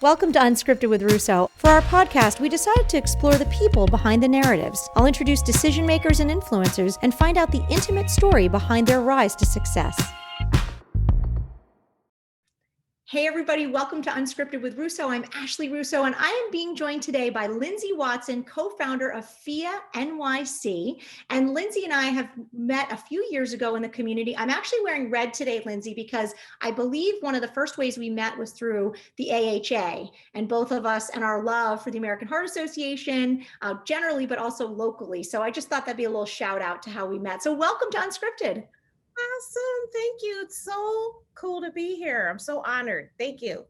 Welcome to Unscripted with Russo. For our podcast, we decided to explore the people behind the narratives. I'll introduce decision makers and influencers and find out the intimate story behind their rise to success. Hey everybody, welcome to Unscripted with Russo. I'm Ashley Russo, and I am being joined today by Lindsay Watson, co-founder of FIA NYC. And Lindsay and I have met a few years ago in the community. I'm actually wearing red today, Lindsay, because I believe one of the first ways we met was through the AHA, and both of us and our love for the American Heart Association, generally, but also locally. So I just thought that'd be a little shout out to how we met. So welcome to Unscripted. Awesome. Thank you. It's so cool to be here. I'm so honored. Thank you.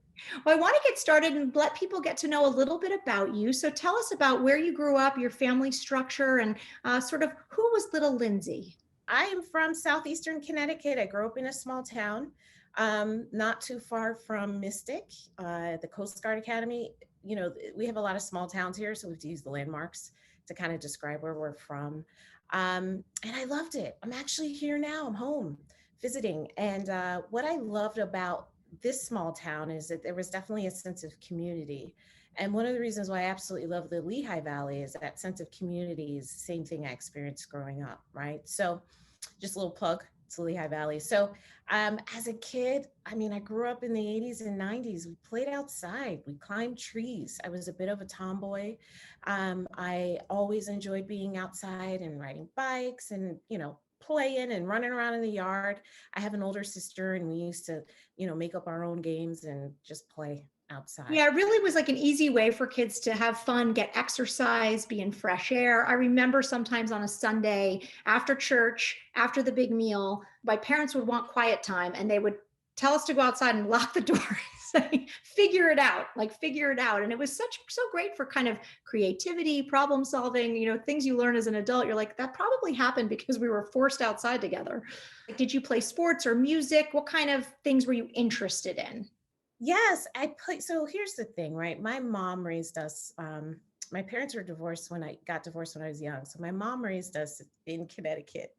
Well, I want to get started and let people get to know a little bit about you. So tell us about where you grew up, your family structure, and sort of who was little Lindsay? I am from Southeastern Connecticut. I grew up in a small town, not too far from Mystic, the Coast Guard Academy. You know, we have a lot of small towns here, so we have to use the landmarks to kind of describe where we're from. And I loved it. I'm actually here now. I'm home visiting. And what I loved about this small town is that there was definitely a sense of community. And one of the reasons why I absolutely love the Lehigh Valley is that sense of community is the same thing I experienced growing up, right? So just a little plug to Lehigh Valley. So as a kid, I grew up in the 80s and 90s. We played outside. We climbed trees. I was a bit of a tomboy. I always enjoyed being outside and riding bikes and, playing and running around in the yard. I have an older sister and we used to, make up our own games and just play outside. Yeah, it really was like an easy way for kids to have fun, get exercise, be in fresh air. I remember sometimes on a Sunday after church, after the big meal, my parents would want quiet time and they would tell us to go outside and lock the door and say, figure it out. And it was so great for kind of creativity, problem solving, things you learn as an adult. You're like, that probably happened because we were forced outside together. Did you play sports or music? What kind of things were you interested in? Yes, I play. So here's the thing, right? My mom raised us. My parents were divorced when I got divorced when I was young. So my mom raised us in Connecticut,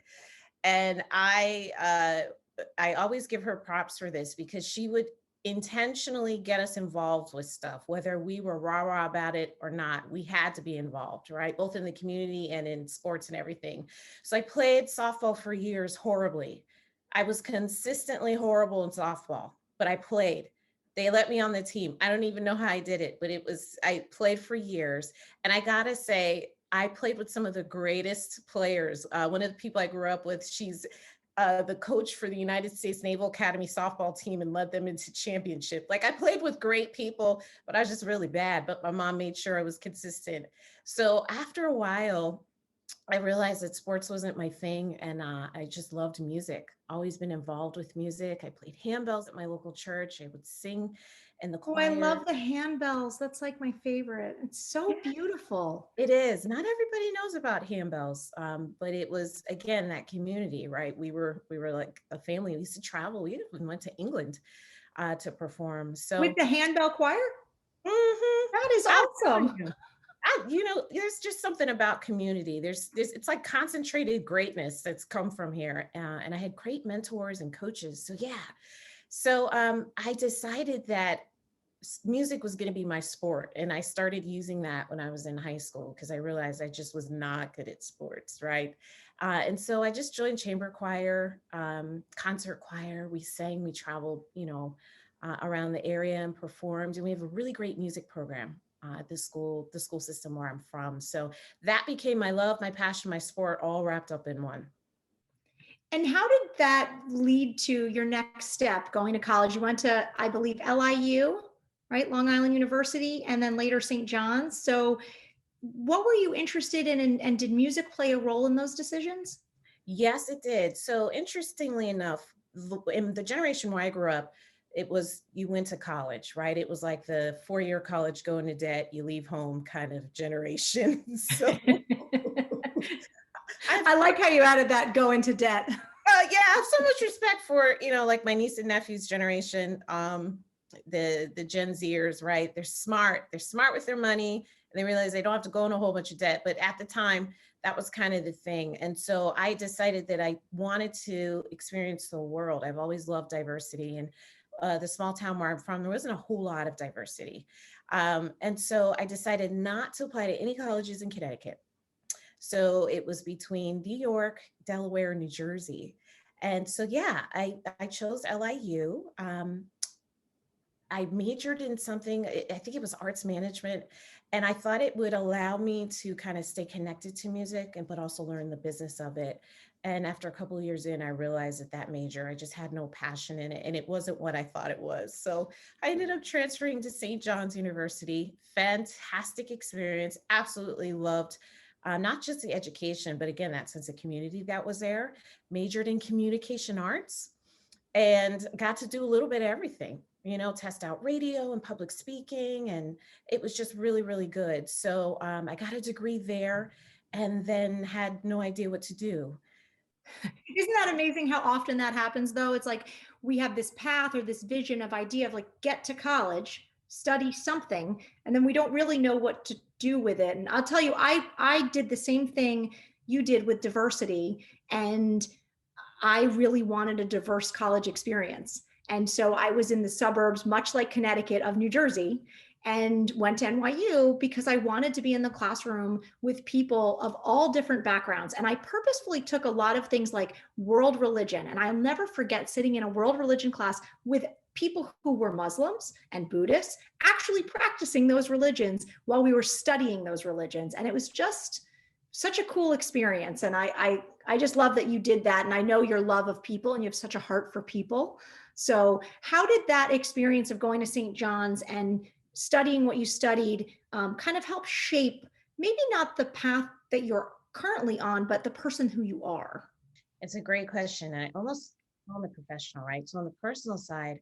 and I always give her props for this because she would intentionally get us involved with stuff, whether we were rah-rah about it or not. We had to be involved, right? Both in the community and in sports and everything. So I played softball for years horribly. I was consistently horrible in softball, but I played. They let me on the team. I don't even know how I did it, but I played for years. And I gotta say, I played with some of the greatest players. One of the people I grew up with, she's the coach for the United States Naval Academy softball team and led them into championship. Like I played with great people, but I was just really bad. But my mom made sure I was consistent. So after a while, I realized that sports wasn't my thing, and I just loved music. Always been involved with music. I played handbells at my local church. I would sing in the choir. Oh, I love the handbells. That's like my favorite. It's so beautiful. It is. Not everybody knows about handbells, but it was, again, that community, right? We were like a family. We used to travel. We even went to England to perform. So with the handbell choir? Mm-hmm. That is awesome. There's just something about community. It's like concentrated greatness that's come from here. And I had great mentors and coaches. So yeah. So I decided that music was going to be my sport. And I started using that when I was in high school because I realized I just was not good at sports, right? And so I just joined chamber choir, concert choir. We sang, we traveled, around the area and performed. And we have a really great music program at the school system where I'm from. So that became my love, my passion, my sport, all wrapped up in one. And how did that lead to your next step, going to college? You went to, I believe, LIU, right? Long Island University, and then later St. John's. So what were you interested in, and did music play a role in those decisions? Yes, it did. So interestingly enough, in the generation where I grew up, it was, you went to college, right? It was like the 4-year college, go into debt, you leave home kind of generation. So I like how you added that, go into debt. Yeah, I have so much respect for, like my niece and nephew's generation, the Gen Zers, right? They're smart with their money, and they realize they don't have to go in a whole bunch of debt. But at the time, that was kind of the thing. And so I decided that I wanted to experience the world. I've always loved diversity. And the small town where I'm from, there wasn't a whole lot of diversity. And so I decided not to apply to any colleges in Connecticut. So it was between New York, Delaware, and New Jersey. And so, yeah, I chose LIU. I majored in something, I think it was arts management, and I thought it would allow me to kind of stay connected to music and but also learn the business of it. And after a couple of years in, I realized that that major, I just had no passion in it, and it wasn't what I thought it was. So I ended up transferring to St. John's University. Fantastic experience. Absolutely loved not just the education, but again, that sense of community that was there. Majored in communication arts and got to do a little bit of everything, test out radio and public speaking. And it was just really, really good. So I got a degree there and then had no idea what to do. Isn't that amazing how often that happens though? It's like we have this path or this vision of idea of like get to college, study something, and then we don't really know what to do with it. And I'll tell you, I did the same thing you did with diversity, and I really wanted a diverse college experience. And so I was in the suburbs, much like Connecticut, of New Jersey, and went to NYU because I wanted to be in the classroom with people of all different backgrounds. And I purposefully took a lot of things like world religion. And I'll never forget sitting in a world religion class with people who were Muslims and Buddhists actually practicing those religions while we were studying those religions. And it was just such a cool experience. And I just love that you did that. And I know your love of people and you have such a heart for people. So how did that experience of going to St. John's and studying what you studied kind of help shape maybe not the path that you're currently on, but the person who you are? It's a great question. And I almost on the professional, right? So on the personal side,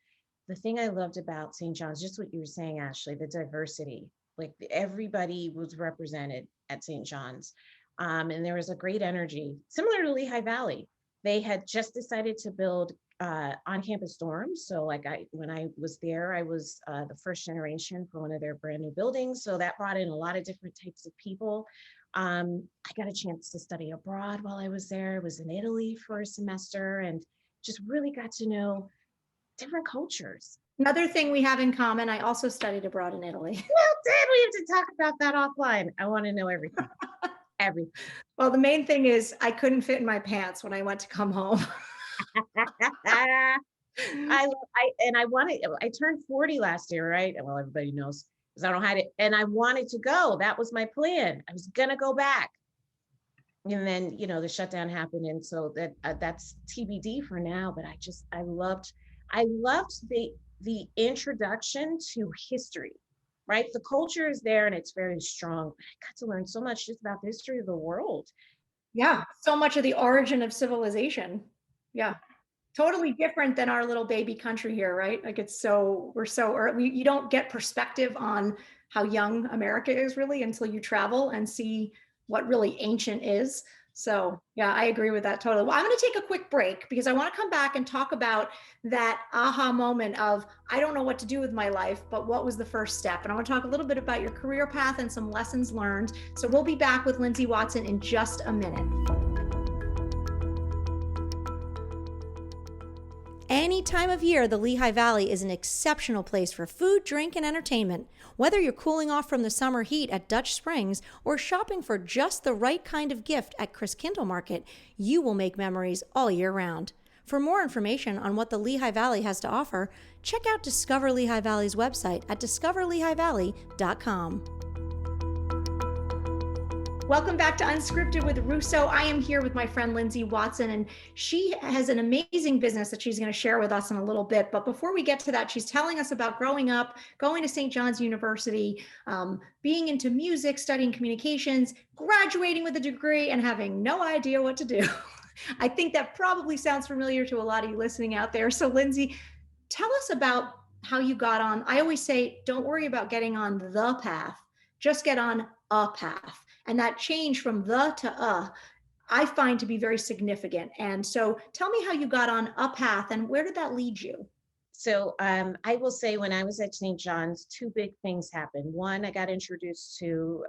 the thing I loved about St. John's, just what you were saying, Ashley, the diversity, like everybody was represented at St. John's. And there was a great energy, similar to Lehigh Valley. They had just decided to build on-campus dorms. So like when I was there, I was the first generation for one of their brand new buildings. So that brought in a lot of different types of people. I got a chance to study abroad while I was there. I was in Italy for a semester and just really got to know different cultures. Another thing we have in common, I also studied abroad in Italy. Well, Dad, we have to talk about that offline. I want to know everything. Everything. Well, the main thing is I couldn't fit in my pants when I went to come home. I turned 40 last year, right? Well, everybody knows because I don't hide it. And I wanted to go. That was my plan. I was gonna go back. And then, the shutdown happened. And so that's TBD for now. But I loved the introduction to history, right? The culture is there and it's very strong. But I got to learn so much just about the history of the world. Yeah, so much of the origin of civilization. Yeah, totally different than our little baby country here, right? Like you don't get perspective on how young America is really until you travel and see what really ancient is. So yeah, I agree with that totally. Well, I'm going to take a quick break because I want to come back and talk about that aha moment of, I don't know what to do with my life, but what was the first step? And I want to talk a little bit about your career path and some lessons learned. So we'll be back with Lindsay Watson in just a minute. Any time of year, the Lehigh Valley is an exceptional place for food, drink, and entertainment. Whether you're cooling off from the summer heat at Dutch Springs or shopping for just the right kind of gift at Chris Kindle Market, you will make memories all year round. For more information on what the Lehigh Valley has to offer, check out Discover Lehigh Valley's website at discoverlehighvalley.com. Welcome back to Unscripted with Russo. I am here with my friend Lindsay Watson, and she has an amazing business that she's going to share with us in a little bit. But before we get to that, she's telling us about growing up, going to St. John's University, being into music, studying communications, graduating with a degree, and having no idea what to do. I think that probably sounds familiar to a lot of you listening out there. So Lindsay, tell us about how you got on. I always say, don't worry about getting on the path, just get on a path. And that change from the to I find to be very significant. And so tell me how you got on a path and where did that lead you? So I will say when I was at St. John's, two big things happened. One, I got introduced to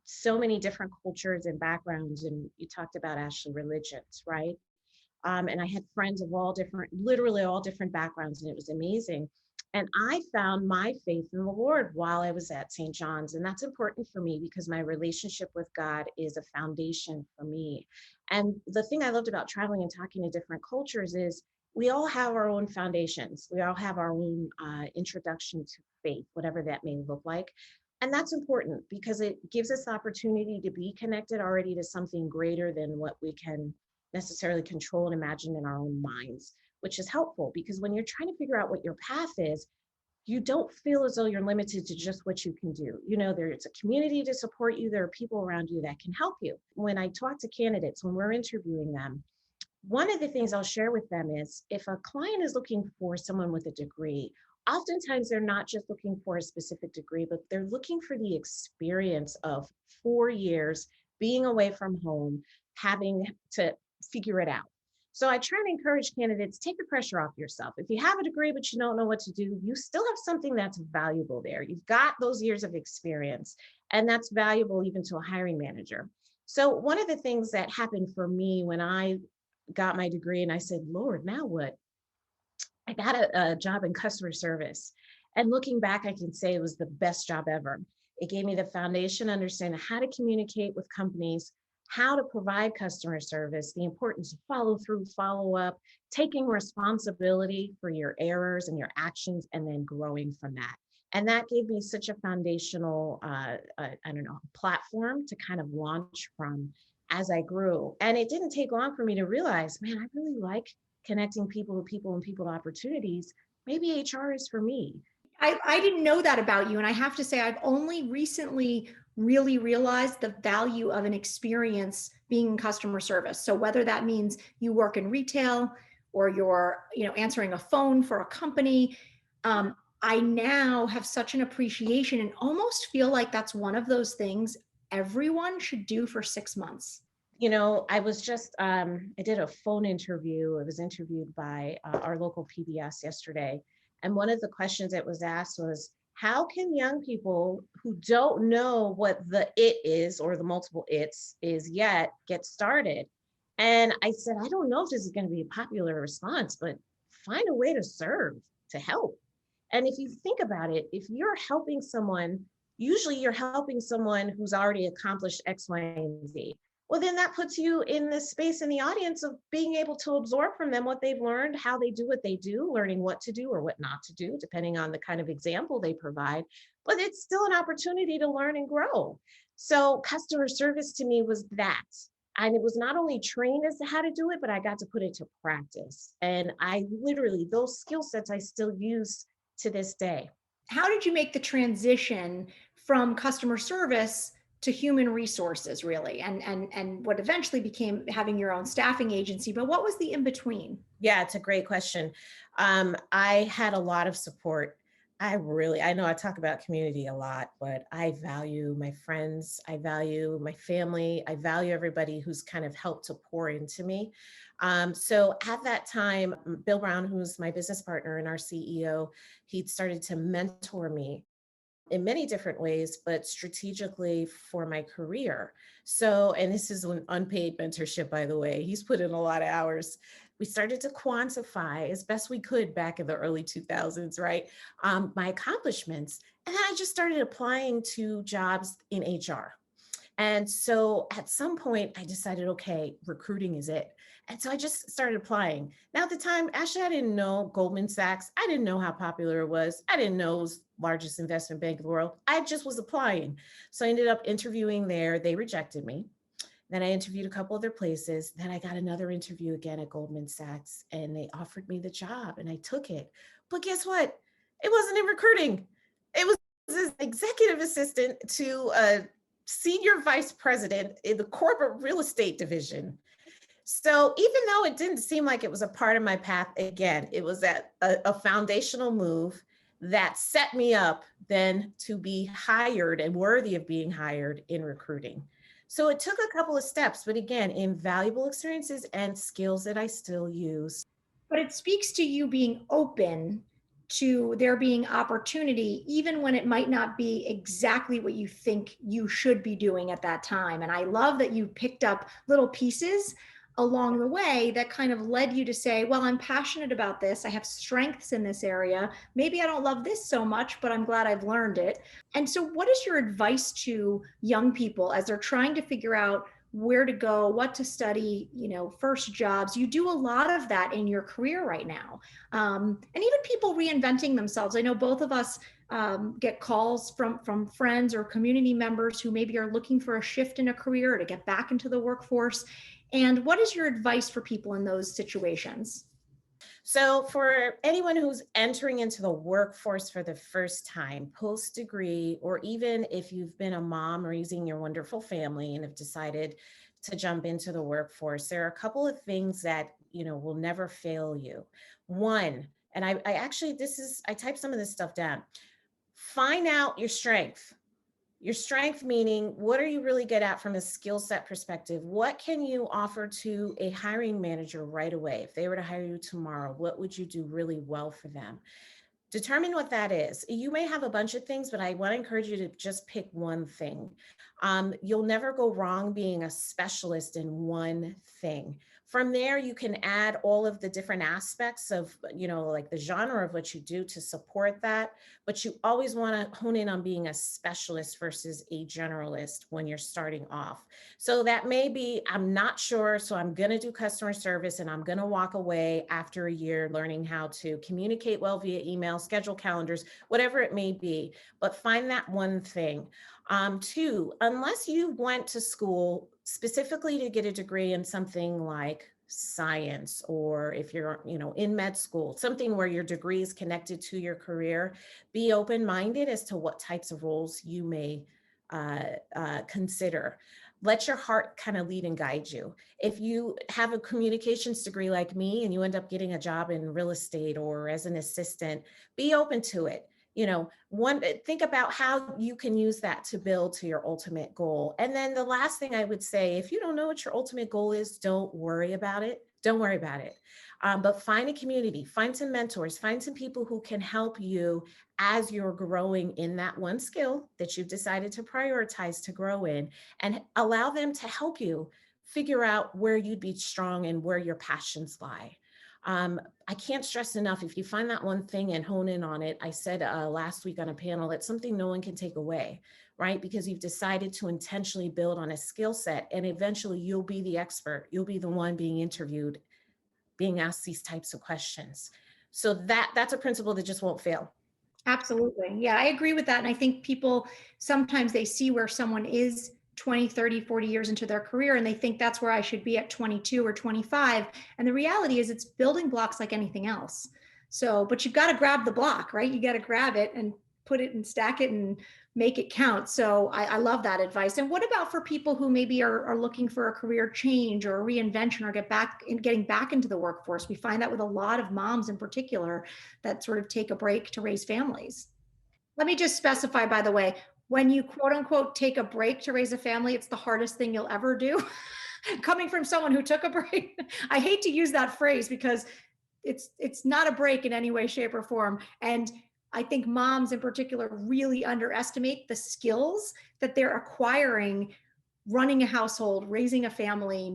so many different cultures and backgrounds. And you talked about, Ashley, religions, right? And I had friends of literally all different backgrounds, and it was amazing. And I found my faith in the Lord while I was at St. John's. And that's important for me because my relationship with God is a foundation for me. And the thing I loved about traveling and talking to different cultures is we all have our own foundations. We all have our own introduction to faith, whatever that may look like. And that's important because it gives us the opportunity to be connected already to something greater than what we can necessarily control and imagine in our own minds, which is helpful because when you're trying to figure out what your path is, you don't feel as though you're limited to just what you can do. You know, there's a community to support you. There are people around you that can help you. When I talk to candidates, when we're interviewing them, one of the things I'll share with them is if a client is looking for someone with a degree, oftentimes they're not just looking for a specific degree, but they're looking for the experience of 4 years being away from home, having to figure it out. So I try to encourage candidates, take the pressure off yourself. If you have a degree, but you don't know what to do, you still have something that's valuable there. You've got those years of experience, and that's valuable even to a hiring manager. So one of the things that happened for me when I got my degree and I said, Lord, now what? I got a job in customer service. And looking back, I can say it was the best job ever. It gave me the foundation, understanding how to communicate with companies, how to provide customer service, the importance of follow through, follow up, taking responsibility for your errors and your actions, and then growing from that. And that gave me such a foundational, platform to kind of launch from as I grew. And it didn't take long for me to realize, man, I really like connecting people to people and people to opportunities. Maybe HR is for me. I didn't know that about you. And I have to say, I've only recently really realized the value of an experience being in customer service. So whether that means you work in retail or you're, answering a phone for a company, I now have such an appreciation and almost feel like that's one of those things everyone should do for 6 months. I was just, I did a phone interview. I was interviewed by our local PBS yesterday. And one of the questions that was asked was, how can young people who don't know what the it is or the multiple it's is yet get started? And I said, I don't know if this is going to be a popular response, but find a way to serve, to help. And if you think about it, if you're helping someone, usually you're helping someone who's already accomplished X, Y, and Z. Well, then that puts you in the space in the audience of being able to absorb from them what they've learned, how they do what they do, learning what to do or what not to do, depending on the kind of example they provide. But it's still an opportunity to learn and grow. So customer service to me was that. And it was not only trained as to how to do it, but I got to put it to practice. And I literally, those skill sets I still use to this day. How did you make the transition from customer service to human resources, really, and what eventually became having your own staffing agency? But what was the in between? Yeah, it's a great question. I had a lot of support. I know I talk about community a lot, but I value my friends. I value my family. I value everybody who's kind of helped to pour into me. So at that time, Bill Brown, who's my business partner and our CEO, he'd started to mentor me in many different ways, but strategically for my career. So, and this is an unpaid mentorship, by the way. He's put in a lot of hours. We started to quantify as best we could back in the early 2000s, right? My accomplishments. And then I just started applying to jobs in HR. And so at some point, I decided, okay, recruiting is it. And so I just started applying. Now, at the time, actually, I didn't know Goldman Sachs. I didn't know how popular it was. I didn't know it was the largest investment bank in the world. I just was applying. So I ended up interviewing there. They rejected me. Then I interviewed a couple other places. Then I got another interview again at Goldman Sachs, and they offered me the job, and I took it. But guess what? It wasn't in recruiting. It was as executive assistant to a senior vice president in the corporate real estate division. So even though it didn't seem like it was a part of my path, again, it was a foundational move that set me up then to be hired and worthy of being hired in recruiting. So it took a couple of steps, but again, invaluable experiences and skills that I still use. But it speaks to you being open to there being opportunity, even when it might not be exactly what you think you should be doing at that time. And I love that you picked up little pieces along the way that kind of led you to say, well, I'm passionate about this. I have strengths in this area. Maybe I don't love this so much, but I'm glad I've learned it. And so, what is your advice to young people as they're trying to figure out where to go, what to study, first jobs? You do a lot of that in your career right now. And even people reinventing themselves. I know both of us get calls from friends or community members who maybe are looking for a shift in a career or to get back into the workforce. And what is your advice for people in those situations? So, for anyone who's entering into the workforce for the first time, post degree, or even if you've been a mom raising your wonderful family and have decided to jump into the workforce, there are a couple of things that will never fail you. One, and I actually, I typed some of this stuff down. Find out your strength. Your strength meaning, what are you really good at from a skill set perspective? What can you offer to a hiring manager right away? If they were to hire you tomorrow, what would you do really well for them? Determine what that is. You may have a bunch of things, but I want to encourage you to just pick one thing. You'll never go wrong being a specialist in one thing. From there, you can add all of the different aspects of, like the genre of what you do to support that. But you always want to hone in on being a specialist versus a generalist when you're starting off. So that may be, I'm not sure, so I'm going to do customer service and I'm going to walk away after a year learning how to communicate well via email, schedule calendars, whatever it may be. But find that one thing. Two, unless you went to school specifically to get a degree in something like science, or if you're, in med school, something where your degree is connected to your career, be open-minded as to what types of roles you may consider. Let your heart kind of lead and guide you. If you have a communications degree like me and you end up getting a job in real estate or as an assistant, be open to it. Think about how you can use that to build to your ultimate goal. And then the last thing I would say, if you don't know what your ultimate goal is, don't worry about it. Don't worry about it. But find a community, find some mentors, find some people who can help you as you're growing in that one skill that you've decided to prioritize to grow in, and allow them to help you figure out where you'd be strong and where your passions lie. I can't stress enough, if you find that one thing and hone in on it, I said last week on a panel, it's something no one can take away, right? Because you've decided to intentionally build on a skill set, and eventually you'll be the expert. You'll be the one being interviewed, being asked these types of questions. So that's a principle that just won't fail. Absolutely. Yeah, I agree with that. And I think people sometimes they see where someone is 20, 30, 40 years into their career and they think that's where I should be at 22 or 25. And the reality is it's building blocks like anything else. So, but you've got to grab the block, right? You got to grab it and put it and stack it and make it count. So I love that advice. And what about for people who maybe are looking for a career change or a reinvention or getting back into the workforce? We find that with a lot of moms in particular that sort of take a break to raise families. Let me just specify, by the way, when you quote unquote take a break to raise a family, it's the hardest thing you'll ever do. Coming from someone who took a break, I hate to use that phrase because it's not a break in any way, shape, or form. And I think moms in particular really underestimate the skills that they're acquiring running a household, raising a family,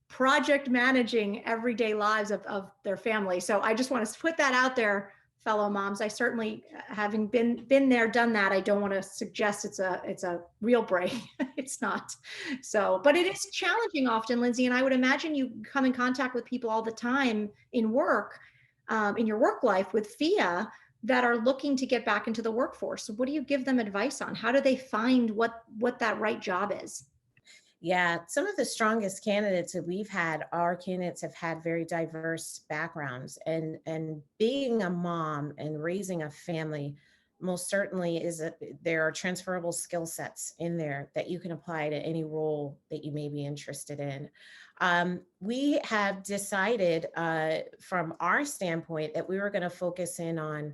project managing everyday lives of their family. So I just want to put that out there, fellow moms. I certainly, having been there, done that, I don't want to suggest it's a real break. It's not. So, but it is challenging often, Lindsay, and I would imagine you come in contact with people all the time in work, in your work life with FIA, that are looking to get back into the workforce. So what do you give them advice on? How do they find what that right job is? Yeah, some of the strongest candidates that we've had, our candidates have had very diverse backgrounds, and being a mom and raising a family most certainly there are transferable skill sets in there that you can apply to any role that you may be interested in. We have decided from our standpoint that we were going to focus in on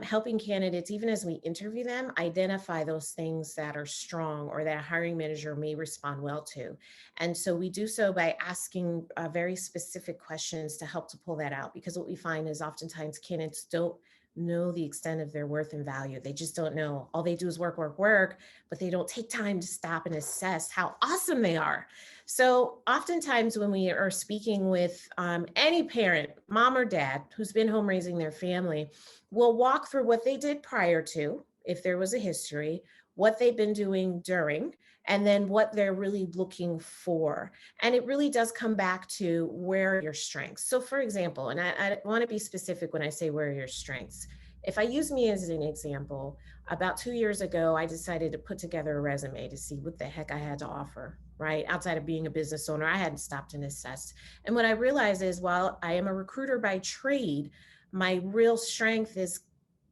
helping candidates, even as we interview them, identify those things that are strong or that a hiring manager may respond well to. And so we do so by asking very specific questions to help to pull that out, because what we find is oftentimes candidates don't know the extent of their worth and value. They just don't know. All they do is work, work, work, but they don't take time to stop and assess how awesome they are. So oftentimes when we are speaking with any parent, mom or dad, who's been home raising their family, we'll walk through what they did prior to, if there was a history, what they've been doing during, and then what they're really looking for. And it really does come back to where are your strengths. So for example, and I want to be specific when I say where are your strengths. If I use me as an example, about 2 years ago, I decided to put together a resume to see what the heck I had to offer, right? Outside of being a business owner, I hadn't stopped and assessed. And what I realized is while I am a recruiter by trade, my real strength is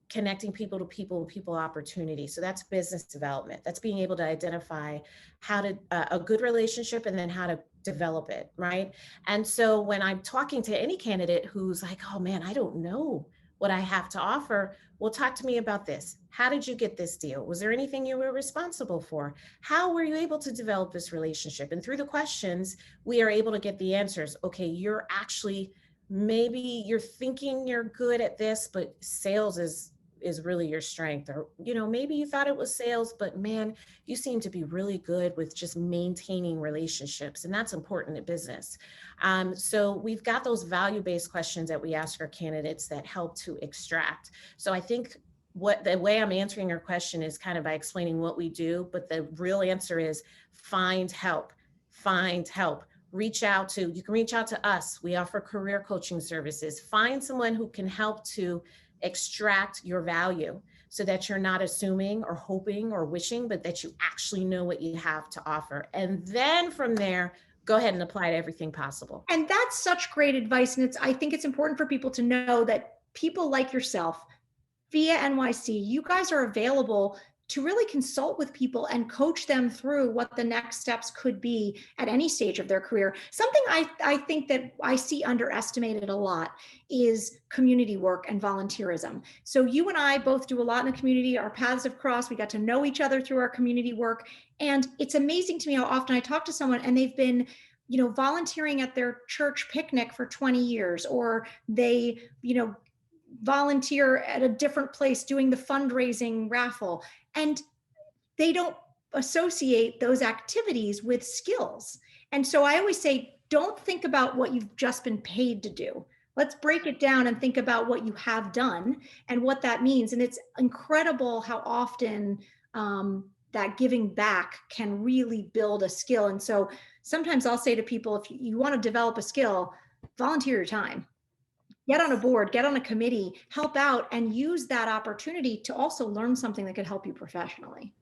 connecting people to people opportunity. So that's business development. That's being able to identify how to a good relationship and then how to develop it, right? And so when I'm talking to any candidate who's like, oh man, I don't know what I have to offer, well, talk to me about this. How did you get this deal? Was there anything you were responsible for? How were you able to develop this relationship? And through the questions, we are able to get the answers. Okay, you're actually, maybe you're thinking you're good at this, but sales is really your strength. Or maybe you thought it was sales, but man, you seem to be really good with just maintaining relationships, and that's important in business. So we've got those value-based questions that we ask our candidates that help to extract. So I think what the way I'm answering your question is kind of by explaining what we do, but the real answer is find help. You can reach out to us. We offer career coaching services. Find someone who can help to extract your value so that you're not assuming or hoping or wishing, but that you actually know what you have to offer. And then from there, go ahead and apply to everything possible. And that's such great advice. And I think it's important for people to know that people like yourself, FIA NYC, you guys are available to really consult with people and coach them through what the next steps could be at any stage of their career. Something I think that I see underestimated a lot is community work and volunteerism. So you and I both do a lot in the community. Our paths have crossed. We got to know each other through our community work. And it's amazing to me how often I talk to someone and they've been volunteering at their church picnic for 20 years, or they, volunteer at a different place doing the fundraising raffle, and they don't associate those activities with skills. And so I always say, don't think about what you've just been paid to do. Let's break it down and think about what you have done and what that means. And it's incredible how often that giving back can really build a skill. And so sometimes I'll say to people, if you want to develop a skill, volunteer your time. Get on a board, get on a committee, help out, and use that opportunity to also learn something that could help you professionally.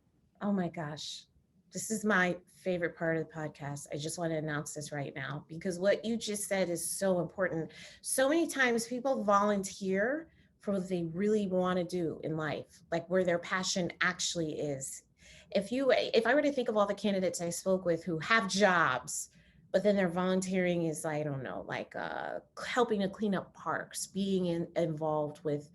Oh my gosh. This is my favorite part of the podcast. I just want to announce this right now because what you just said is so important. So many times people volunteer for what they really want to do in life, like where their passion actually is. If I were to think of all the candidates I spoke with who have jobs, but then their volunteering is, I don't know, like helping to clean up parks, being involved with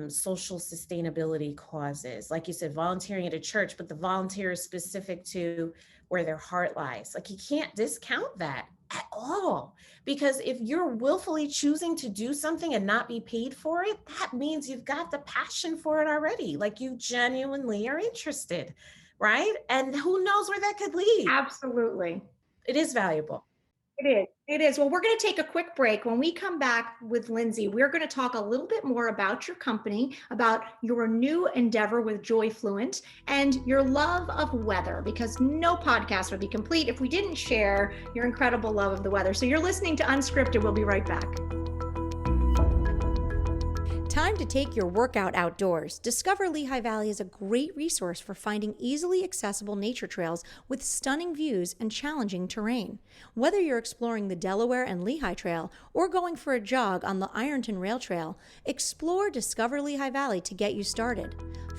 social sustainability causes. Like you said, volunteering at a church, but the volunteer is specific to where their heart lies. Like you can't discount that at all. Because if you're willfully choosing to do something and not be paid for it, that means you've got the passion for it already. Like you genuinely are interested, right? And who knows where that could lead? Absolutely. It is valuable. It is. It is. Well, we're going to take a quick break. When we come back with Lindsay, we're going to talk a little bit more about your company, about your new endeavor with Joy Fluent, and your love of weather, because no podcast would be complete if we didn't share your incredible love of the weather. So you're listening to Unscripted. We'll be right back. Time to take your workout outdoors. Discover Lehigh Valley is a great resource for finding easily accessible nature trails with stunning views and challenging terrain. Whether you're exploring the Delaware and Lehigh Trail or going for a jog on the Ironton Rail Trail, explore Discover Lehigh Valley to get you started.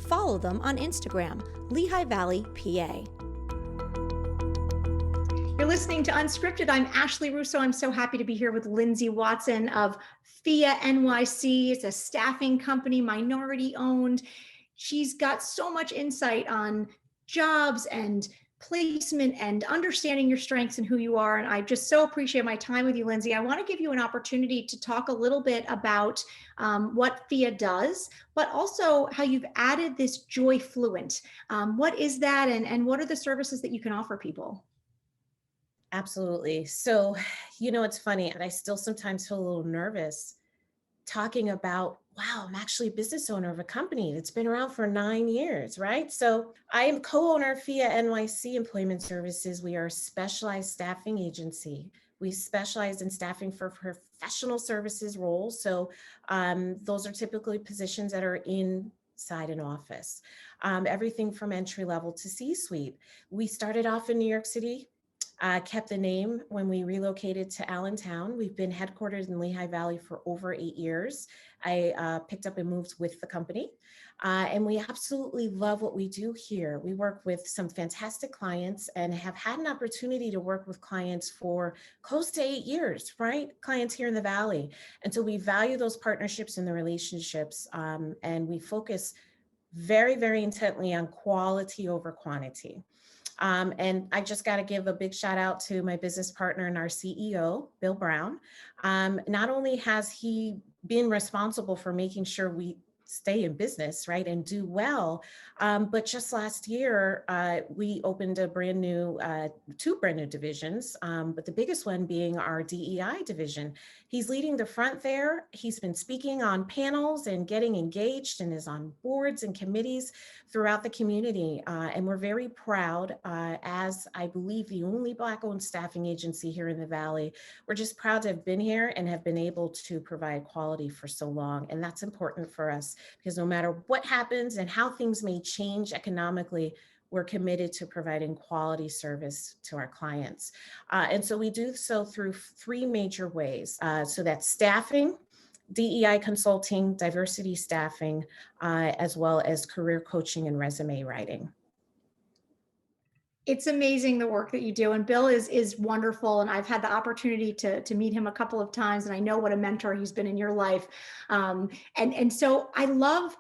Follow them on Instagram, Lehigh Valley PA. You're listening to Unscripted. I'm Ashley Russo. I'm so happy to be here with Lindsay Watson of FIA NYC. It's a staffing company, minority owned. She's got so much insight on jobs and placement and understanding your strengths and who you are. And I just so appreciate my time with you, Lindsay. I want to give you an opportunity to talk a little bit about what FIA does, but also how you've added this Joy Fluent. What is that, and what are the services that you can offer people? Absolutely. So, it's funny, and I still sometimes feel a little nervous talking about, wow, I'm actually a business owner of a company that's been around for 9 years, right? So I am co-owner of FIA NYC Employment Services. We are a specialized staffing agency. We specialize in staffing for professional services roles. So those are typically positions that are inside an office, everything from entry level to C-suite. We started off in New York City, kept the name when we relocated to Allentown. We've been headquartered in Lehigh Valley for over 8 years. I picked up and moved with the company. And we absolutely love what we do here. We work with some fantastic clients and have had an opportunity to work with clients for close to 8 years, right? Clients here in the Valley. And so we value those partnerships and the relationships. And we focus very, very intently on quality over quantity. And I just got to give a big shout out to my business partner and our CEO, Bill Brown. Not only has he been responsible for making sure we stay in business, right, and do well, but just last year, we opened two brand new divisions, but the biggest one being our DEI division. He's leading the front there. He's been speaking on panels and getting engaged and is on boards and committees throughout the community. And we're very proud, as I believe the only Black-owned staffing agency here in the Valley. We're just proud to have been here and have been able to provide quality for so long. And that's important for us because no matter what happens and how things may change economically, we're committed to providing quality service to our clients. And so we do so through three major ways. So that's staffing, DEI consulting, diversity staffing, as well as career coaching and resume writing. It's amazing the work that you do, and Bill is wonderful, and I've had the opportunity to meet him a couple of times, and I know what a mentor he's been in your life. And so I love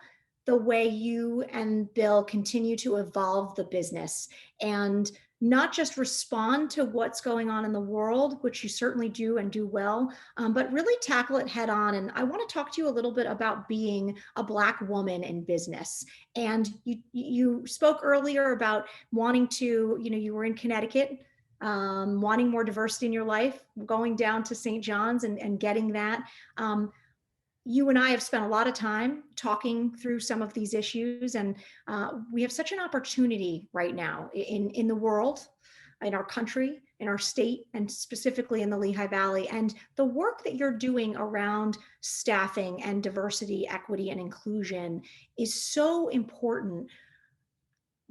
the way you and Bill continue to evolve the business and not just respond to what's going on in the world, which you certainly do and do well, but really tackle it head on. And I want to talk to you a little bit about being a Black woman in business. And you spoke earlier about wanting to, you were in Connecticut, wanting more diversity in your life, going down to St. John's and getting that. You and I have spent a lot of time talking through some of these issues, and we have such an opportunity right now in the world, in our country, in our state, and specifically in the Lehigh Valley. And the work that you're doing around staffing and diversity, equity, and inclusion is so important.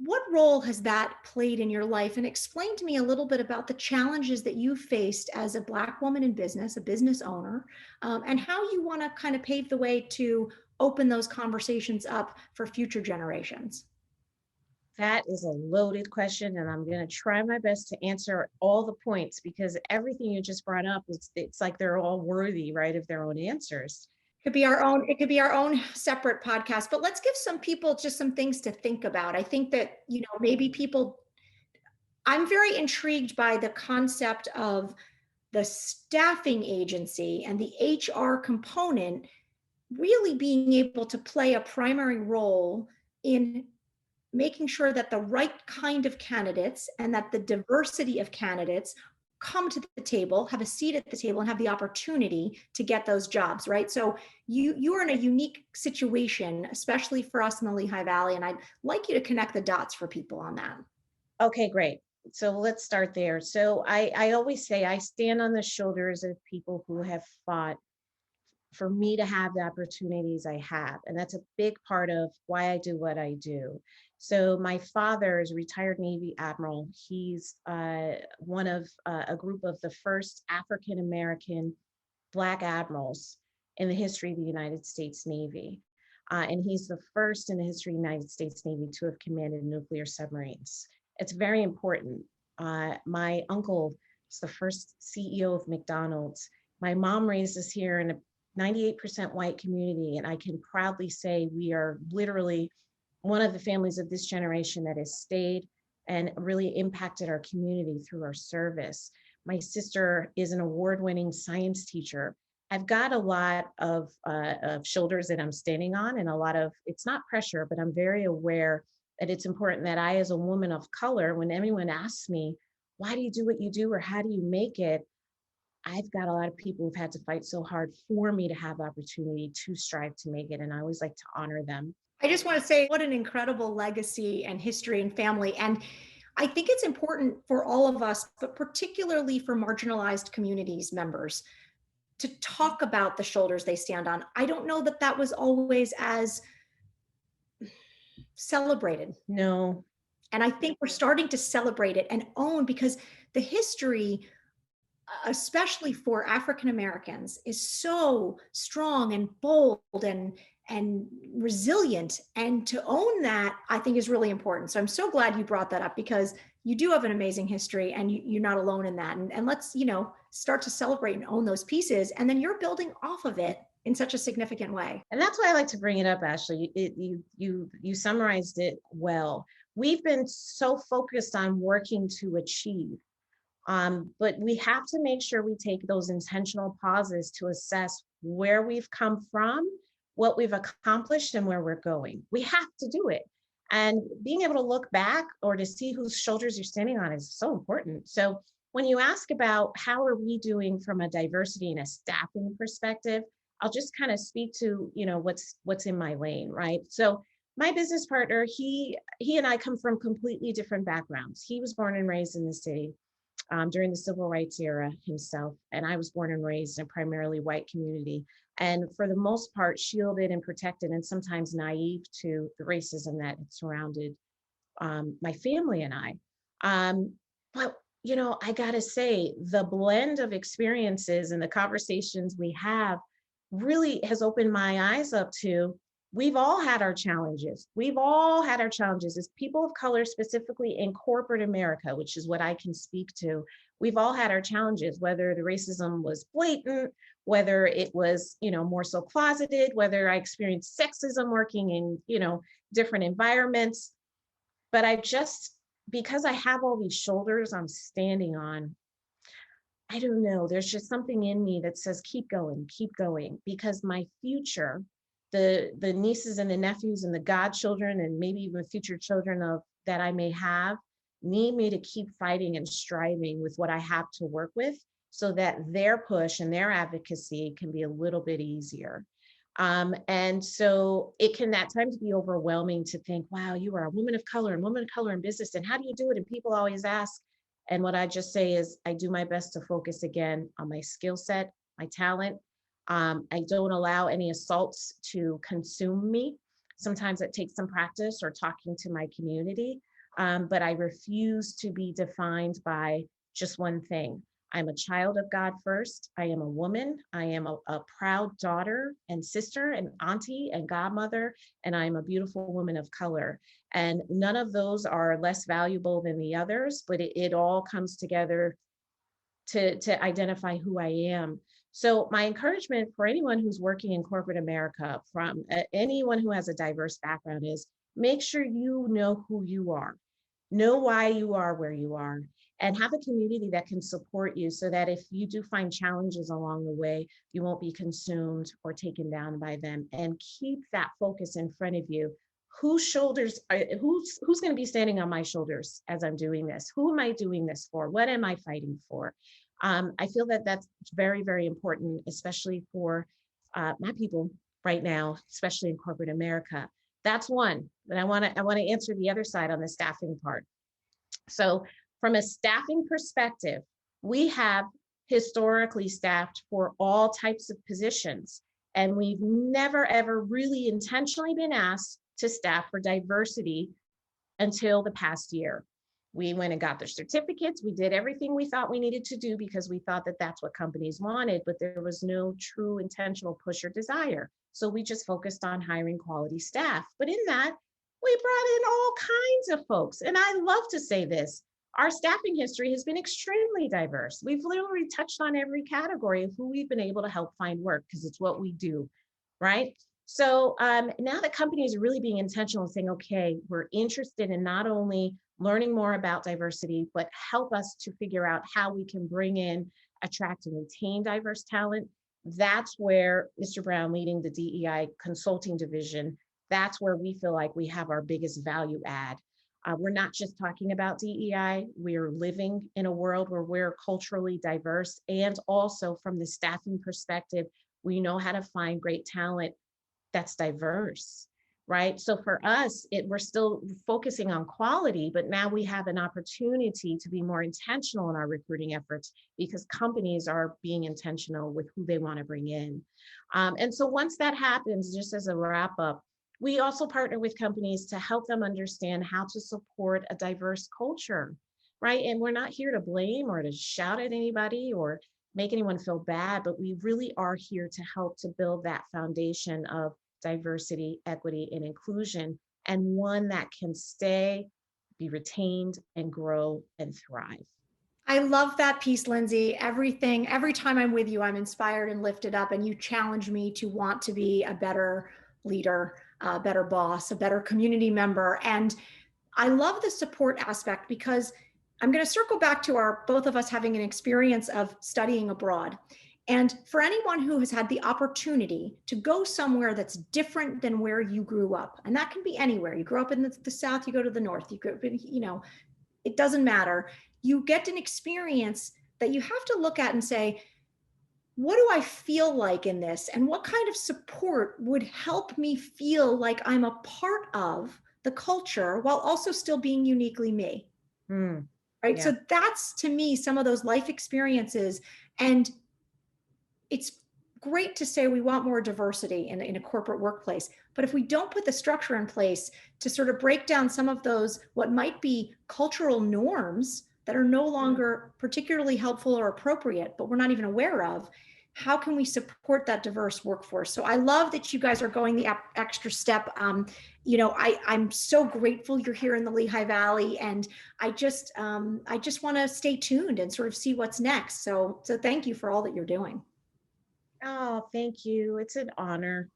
What role has that played in your life? And explain to me a little bit about the challenges that you faced as a Black woman in business, a business owner, and how you want to kind of pave the way to open those conversations up for future generations. That is a loaded question, and I'm going to try my best to answer all the points because everything you just brought up, it's like they're all worthy, right, of their own answers. It could be our own separate podcast, but let's give some people just some things to think about. I think that, maybe I'm very intrigued by the concept of the staffing agency and the HR component really being able to play a primary role in making sure that the right kind of candidates and that the diversity of candidates come to the table, have a seat at the table, and have the opportunity to get those jobs, right? So you are in a unique situation, especially for us in the Lehigh Valley, and I'd like you to connect the dots for people on that. Okay, great. So let's start there. So I always say I stand on the shoulders of people who have fought for me to have the opportunities I have. And that's a big part of why I do what I do. So my father is a retired Navy admiral. He's one of a group of the first African-American Black admirals in the history of the United States Navy. And he's the first in the history of the United States Navy to have commanded nuclear submarines. It's very important. My uncle was the first CEO of McDonald's. My mom raised us here in a 98% white community, and I can proudly say we are literally one of the families of this generation that has stayed and really impacted our community through our service. My sister is an award-winning science teacher. I've got a lot of shoulders that I'm standing on, and a lot of, it's not pressure, but I'm very aware that it's important that I, as a woman of color, when anyone asks me, why do you do what you do or how do you make it? I've got a lot of people who've had to fight so hard for me to have the opportunity to strive to make it. And I always like to honor them. I just want to say what an incredible legacy and history and family. And I think it's important for all of us, but particularly for marginalized communities members, to talk about the shoulders they stand on. I don't know that that was always as celebrated. No. And I think we're starting to celebrate it and own, because the history, especially for African Americans, is so strong and bold and resilient. And to own that, I think, is really important. So I'm so glad you brought that up, because you do have an amazing history, and you're not alone in that. And let's, start to celebrate and own those pieces. And then you're building off of it in such a significant way. And that's why I like to bring it up, Ashley. You summarized it well. We've been so focused on working to achieve, but we have to make sure we take those intentional pauses to assess where we've come from, what we've accomplished, and where we're going. We have to do it. And being able to look back or to see whose shoulders you're standing on is so important. So when you ask about how are we doing from a diversity and a staffing perspective, I'll just kind of speak to, what's in my lane, right? So my business partner, he and I come from completely different backgrounds. He was born and raised in the city during the civil rights era himself, and I was born and raised in a primarily white community, and for the most part shielded and protected, and sometimes naive to the racism that had surrounded my family and I. But I gotta say, the blend of experiences and the conversations we have really has opened my eyes up to, we've all had our challenges. We've all had our challenges as people of color, specifically in corporate America, which is what I can speak to. We've all had our challenges, whether the racism was blatant, whether it was, more so closeted, whether I experienced sexism working in, different environments. But because I have all these shoulders I'm standing on, I don't know, there's just something in me that says, keep going, because my future, the nieces and the nephews and the godchildren and maybe even future children that I may have, need me to keep fighting and striving with what I have to work with, so that their push and their advocacy can be a little bit easier. And so it can at times be overwhelming to think, wow, you are a woman of color in business, and how do you do it? And people always ask. And what I just say is, I do my best to focus again on my skill set, my talent. I don't allow any assaults to consume me. Sometimes it takes some practice or talking to my community, but I refuse to be defined by just one thing. I'm a child of God first. I am a woman. I am a proud daughter and sister and auntie and godmother, and I'm a beautiful woman of color. And none of those are less valuable than the others, but it all comes together to identify who I am. So my encouragement for anyone who's working in corporate America, from anyone who has a diverse background, is make sure you know who you are, know why you are where you are, and have a community that can support you, so that if you do find challenges along the way, you won't be consumed or taken down by them. And keep that focus in front of you. Who's going to be standing on my shoulders as I'm doing this? Who am I doing this for? What am I fighting for? I feel that that's very, very important, especially for my people right now, especially in corporate America. That's one. But I want to answer the other side on the staffing part. So from a staffing perspective, we have historically staffed for all types of positions, and we've never, ever really intentionally been asked to staff for diversity until the past year. We went and got the certificates. We did everything we thought we needed to do because we thought that that's what companies wanted, but there was no true intentional push or desire. So we just focused on hiring quality staff. But in that, we brought in all kinds of folks. And I love to say this, our staffing history has been extremely diverse. We've literally touched on every category of who we've been able to help find work, because it's what we do, right? So now that companies are really being intentional and saying, okay, we're interested in not only learning more about diversity, but help us to figure out how we can bring in, attract, and retain diverse talent. That's where Mr. Brown leading the DEI consulting division, that's where we feel like we have our biggest value add. We're not just talking about DEI, we're living in a world where we're culturally diverse. And also from the staffing perspective, we know how to find great talent that's diverse, right? So for us, we're still focusing on quality, but now we have an opportunity to be more intentional in our recruiting efforts because companies are being intentional with who they want to bring in. And so once that happens, just as a wrap up, we also partner with companies to help them understand how to support a diverse culture, right? And we're not here to blame or to shout at anybody or make anyone feel bad, but we really are here to help to build that foundation of diversity, equity, and inclusion, and one that can stay, be retained, and grow and thrive. I love that piece, Lindsay. Every time I'm with you, I'm inspired and lifted up, and you challenge me to want to be a better leader, a better boss, a better community member. And I love the support aspect because I'm going to circle back to our both of us having an experience of studying abroad. And for anyone who has had the opportunity to go somewhere that's different than where you grew up, and that can be anywhere. You grew up in the South, you go to the North, you go, it doesn't matter. You get an experience that you have to look at and say, what do I feel like in this? And what kind of support would help me feel like I'm a part of the culture while also still being uniquely me? Right. Yeah. So that's to me some of those life experiences. And it's great to say we want more diversity in a corporate workplace. But if we don't put the structure in place to sort of break down some of those, what might be cultural norms that are no longer particularly helpful or appropriate, but we're not even aware of, how can we support that diverse workforce? So I love that you guys are going the extra step. I'm so grateful you're here in the Lehigh Valley, and I just want to stay tuned and sort of see what's next. So thank you for all that you're doing. Oh, thank you. It's an honor.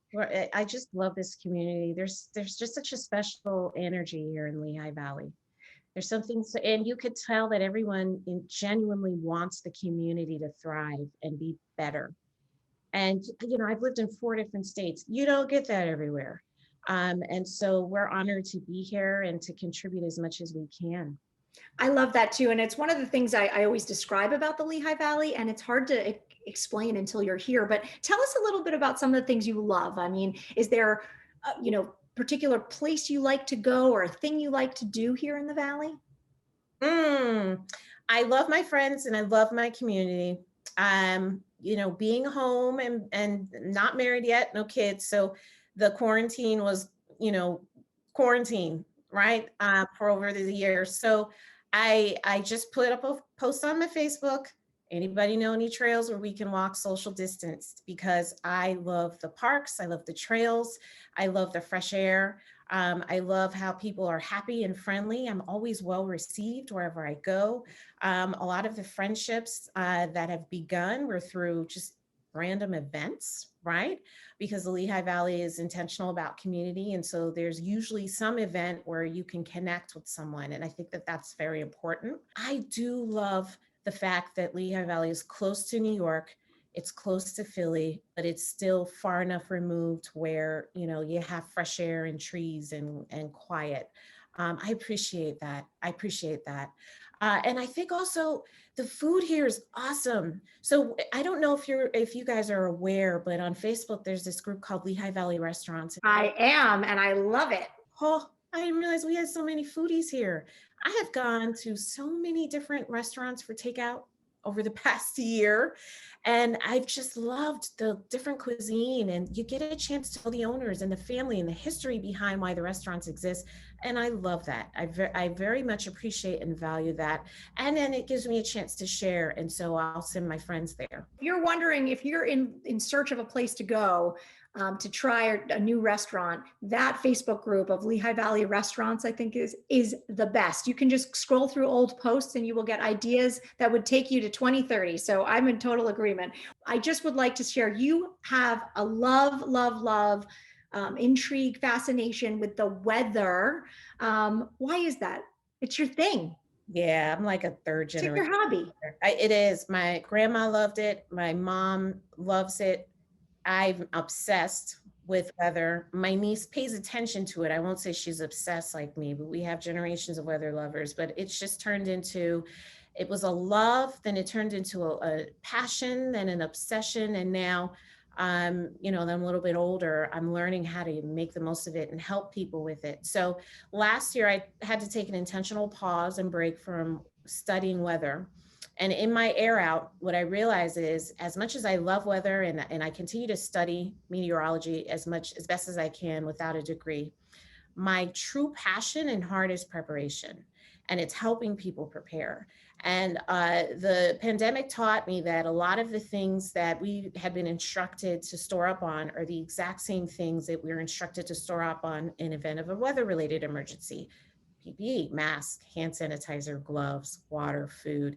I just love this community. There's just such a special energy here in Lehigh Valley. There's something, and you could tell that everyone genuinely wants the community to thrive and be better. And, I've lived in 4 different states. You don't get that everywhere. And so we're honored to be here and to contribute as much as we can. I love that too. And it's one of the things I always describe about the Lehigh Valley, and it's hard to explain until you're here. But tell us a little bit about some of the things you love. I mean, is there, particular place you like to go or a thing you like to do here in the Valley? I love my friends and I love my community. Being home and not married yet, no kids. So the quarantine was, quarantine, right? For over the years. So I just put up a post on my Facebook. Anybody know any trails where we can walk social distance? Because I love the parks, I love the trails, I love the fresh air. I love how people are happy and friendly. I'm always well received wherever I go. A lot of the friendships that have begun were through just random events, right? Because the Lehigh Valley is intentional about community. And so there's usually some event where you can connect with someone. And I think that that's very important. I do love the fact that Lehigh Valley is close to New York. It's close to Philly, but it's still far enough removed where, you have fresh air and trees and quiet. I appreciate that. And I think also the food here is awesome. So I don't know if you guys are aware, but on Facebook, there's this group called Lehigh Valley Restaurants. I am, and I love it. Oh, I didn't realize we had so many foodies here. I have gone to so many different restaurants for takeout over the past year. And I've just loved the different cuisine, and you get a chance to know the owners and the family and the history behind why the restaurants exist. And I love that. I very much appreciate and value that. And then it gives me a chance to share. And so I'll send my friends there. If you're wondering if you're in search of a place to go, to try a new restaurant, that Facebook group of Lehigh Valley restaurants, I think is the best. You can just scroll through old posts and you will get ideas that would take you to 2030. So I'm in total agreement. I just would like to share, you have a love intrigue, fascination with the weather. Why is that? It's your thing. Yeah, I'm like a third It's generation. your hobby. It is. My grandma loved it. My mom loves it. I'm obsessed with weather. My niece pays attention to it. I won't say she's obsessed like me, but we have generations of weather lovers. But it's just turned into, it was a love, then it turned into a passion, then an obsession. And now, that I'm a little bit older, I'm learning how to make the most of it and help people with it. So last year, I had to take an intentional pause and break from studying weather. And in my air out, what I realize is, as much as I love weather and I continue to study meteorology as best as I can without a degree, my true passion and heart is preparation, and it's helping people prepare. And the pandemic taught me that a lot of the things that we had been instructed to store up on are the exact same things that we're instructed to store up on in event of a weather-related emergency. PPE, mask, hand sanitizer, gloves, water, food.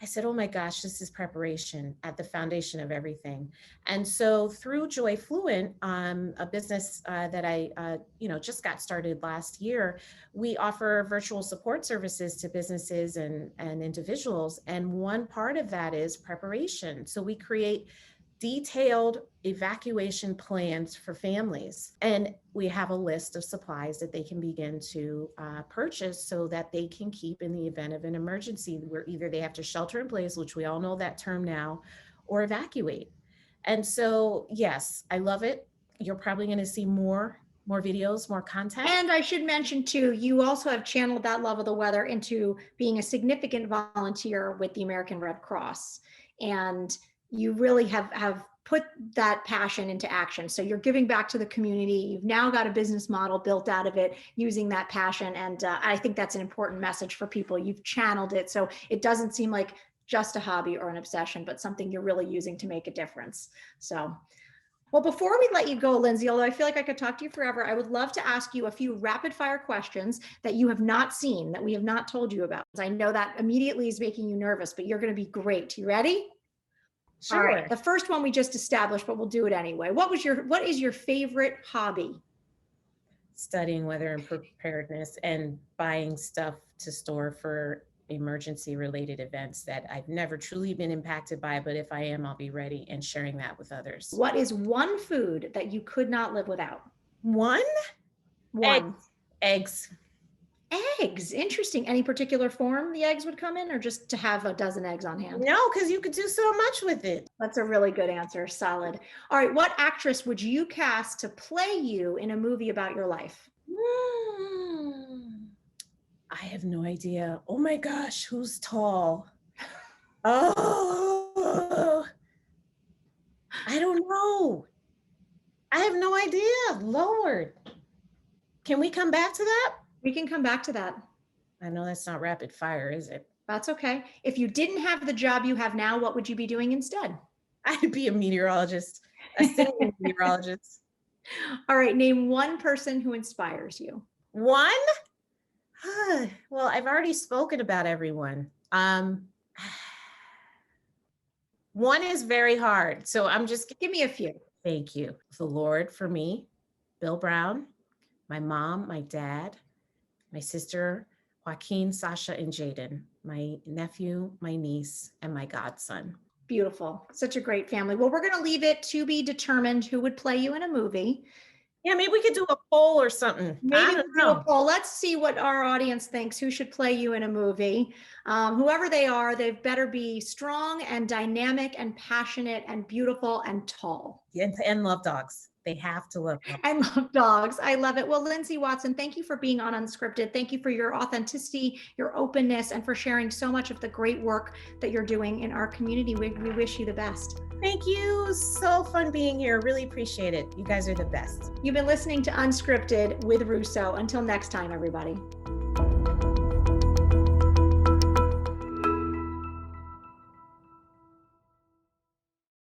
I said, oh my gosh, this is preparation at the foundation of everything. And so through Joy Fluent, a business that I just got started last year, we offer virtual support services to businesses and individuals. And one part of that is preparation. So we create detailed evacuation plans for families. And we have a list of supplies that they can begin to purchase so that they can keep in the event of an emergency where either they have to shelter in place, which we all know that term now, or evacuate. And so, yes, I love it. You're probably going to see more videos, more content. And I should mention too, you also have channeled that love of the weather into being a significant volunteer with the American Red Cross. And you really have put that passion into action. So you're giving back to the community. You've now got a business model built out of it using that passion. And I think that's an important message for people. You've channeled it. So it doesn't seem like just a hobby or an obsession, but something you're really using to make a difference. So, well, before we let you go, Lindsay, although I feel like I could talk to you forever, I would love to ask you a few rapid fire questions that you have not seen, that we have not told you about. I know that immediately is making you nervous, but you're going to be great. You ready? Sure. All right. The first one we just established, but we'll do it anyway. What is your favorite hobby? Studying weather and preparedness and buying stuff to store for emergency related events that I've never truly been impacted by, but if I am, I'll be ready, and sharing that with others. What is one food that you could not live without? One? Eggs. Eggs. Interesting. Any particular form the eggs would come in, or just to have a dozen eggs on hand? No, because you could do so much with it. That's a really good answer. Solid. All right. What actress would you cast to play you in a movie about your life? I have no idea. Oh my gosh, who's tall? Oh, I don't know. I have no idea. Lord. Can we come back to that? We can come back to that. I know that's not rapid fire, is it? That's okay. If you didn't have the job you have now, what would you be doing instead? I'd be a meteorologist, a singing meteorologist. All right. Name one person who inspires you. One? Well, I've already spoken about everyone. One is very hard. So I'm just... Give me a few. Thank you. The Lord for me, Bill Brown, my mom, my dad, my sister, Joaquin, Sasha, and Jaden, my nephew, my niece, and my godson. Beautiful. Such a great family. Well, we're going to leave it to be determined who would play you in a movie. Yeah, maybe we could do a poll or something. Maybe do a poll. Let's see what our audience thinks. Who should play you in a movie? Whoever they are, they better be strong and dynamic and passionate and beautiful and tall. And love dogs. They have to love dogs. And love dogs. I love it. Well, Lindsay Watson, thank you for being on Unscripted. Thank you for your authenticity, your openness, and for sharing so much of the great work that you're doing in our community. We wish you the best. Thank you. So fun being here. Really appreciate it. You guys are the best. You've been listening to Unscripted with Russo. Until next time, everybody.